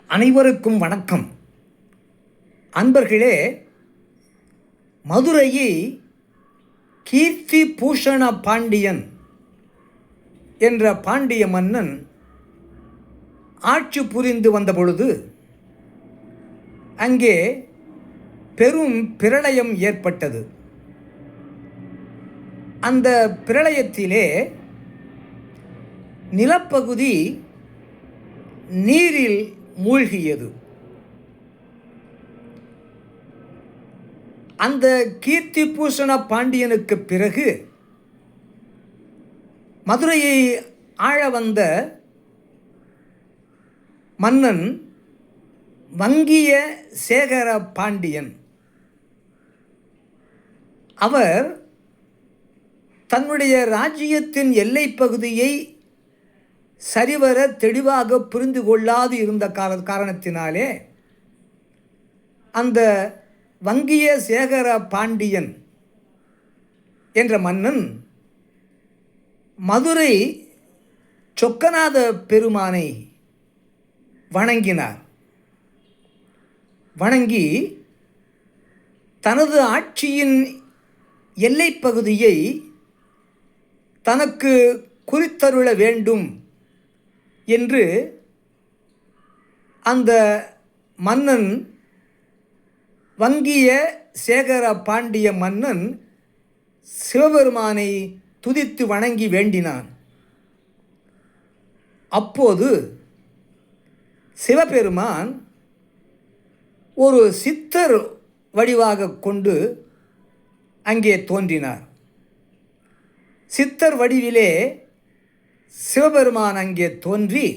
அனைவருக்கும் வணக்கம். அன்பர்களே, மதுரையை கீர்த்தி பூஷண பாண்டியன் என்ற பாண்டிய மன்னன் ஆட்சி புரிந்து வந்தபொழுது அங்கே பெரும் பிரளயம் ஏற்பட்டது. அந்த பிரளயத்திலே நிலப்பகுதி நீரில் மூழ்கியது. அந்த கீர்த்தி பூஷண பாண்டியனுக்கு பிறகு மதுரையை ஆள வந்த மன்னன் வங்கிய சேகர பாண்டியன். அவர் தன்னுடைய ராஜ்யத்தின் எல்லைப் பகுதியை சரிவர தெளிவாக புரிந்து கொள்ளாது இருந்த காரணத்தினாலே அந்த வங்கிய சேகர பாண்டியன் என்ற மன்னன் மதுரை சொக்கநாத பெருமானை வணங்கினார். வணங்கி தனது ஆட்சியின் எல்லைப் பகுதியை தனக்கு குறித்தருள வேண்டும் என்று அந்த மன்னன், வங்கிய சேகர பாண்டிய மன்னன், சிவபெருமானை துதித்து வணங்கி வேண்டினான். அப்போது சிவபெருமான் ஒரு சித்தர் வடிவாக கொண்டு அங்கே தோன்றினார். சித்தர் வடிவிலே சிவபெருமான் அங்கே தோன்றி,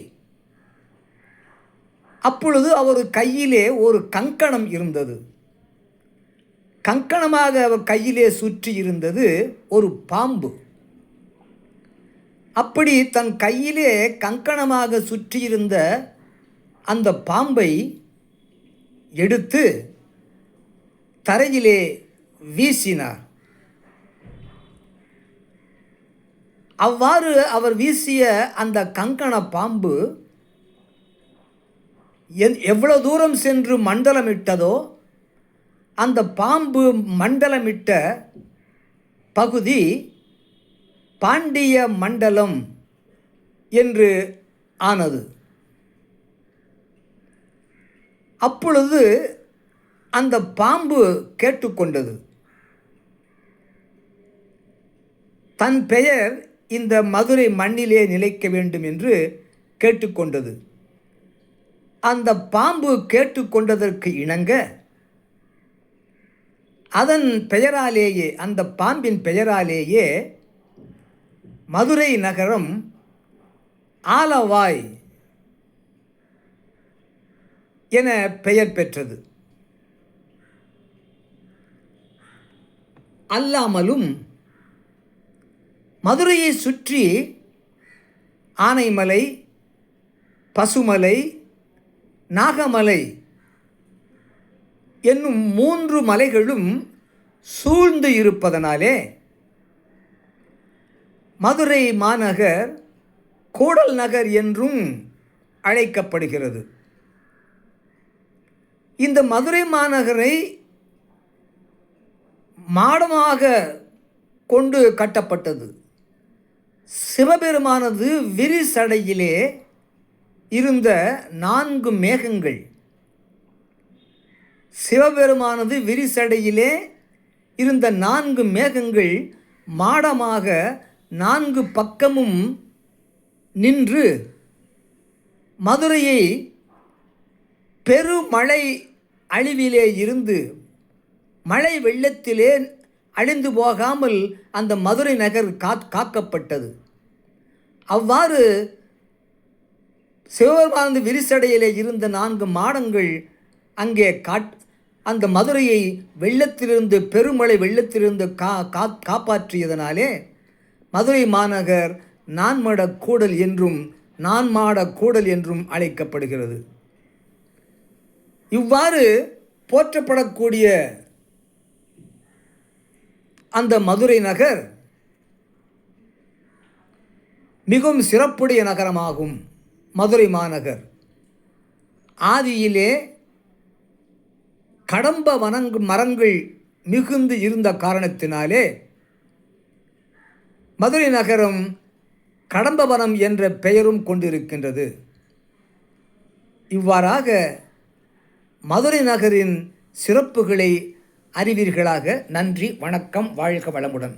அப்பொழுது அவர் கையிலே ஒரு கங்கணம் இருந்தது. கங்கணமாக அவர் கையிலே சுற்றி இருந்தது ஒரு பாம்பு. அப்படி தன் கையிலே கங்கணமாக சுற்றியிருந்த அந்த பாம்பை எடுத்து தரையிலே வீசினார். அவ்வாறு அவர் வீசிய அந்த கங்கண பாம்பு எவ்வளவு தூரம் சென்று மண்டலமிட்டதோ அந்த பாம்பு மண்டலமிட்ட பகுதி பாண்டிய மண்டலம் என்று ஆனது. அப்பொழுது அந்த பாம்பு கேட்டுக்கொண்டது. தன் பெயர் இந்த மதுரை மண்ணிலே நிலைக்க வேண்டும் என்று கேட்டுக்கொண்டது. அந்த பாம்பு கேட்டுக்கொண்டதற்கு இணங்க அதன் பெயராலேயே, அந்த பாம்பின் பெயராலேயே மதுரை நகரம் ஆலவாய் என பெயர் பெற்றது. அல்லாமலும் மதுரையை சுற்றி ஆனைமலை, பசுமலை, நாகமலை என்னும் 3 மலைகளும் சூழ்ந்து இருப்பதனாலே மதுரை மாநகர் கூடல் நகர் என்றும் அழைக்கப்படுகிறது. இந்த மதுரை மாநகரை மாடமாக கொண்டு கட்டப்பட்டது. சிவபெருமானது விரிசடையிலே இருந்த 4 மேகங்கள், சிவபெருமானது விரிசடையிலே இருந்த 4 மேகங்கள் மாடமாக 4 பக்கமும் நின்று மதுரையை பெருமழை அழிவிலே இருந்து மழை வெள்ளத்திலே அழிந்து போகாமல் அந்த மதுரை நகர் காக்கப்பட்டது. அவ்வாறு சிவபெருமானது விரிசடையிலே இருந்த 4 மாடங்கள் அங்கே அந்த மதுரையை வெள்ளத்திலிருந்து, பெருமழை வெள்ளத்திலிருந்து காப்பாற்றியதனாலே மதுரை மாநகர் நான்மட கூடல் என்றும் நான்மாட கூடல் என்றும் அழைக்கப்படுகிறது. இவ்வாறு போற்றப்படக்கூடிய அந்த மதுரை நகர் மிகவும் சிறப்புடைய நகரமாகும். மதுரை மாநகர் ஆதியிலே கடம்ப மரங்கள் மிகுந்து இருந்த காரணத்தினாலே மதுரை நகரம் கடம்பவனம் என்ற பெயரும் கொண்டிருக்கின்றது. இவ்வாறாக மதுரை நகரின் சிறப்புகளை அறிவீர்களாக. நன்றி, வணக்கம், வாழ்க வளமுடன்.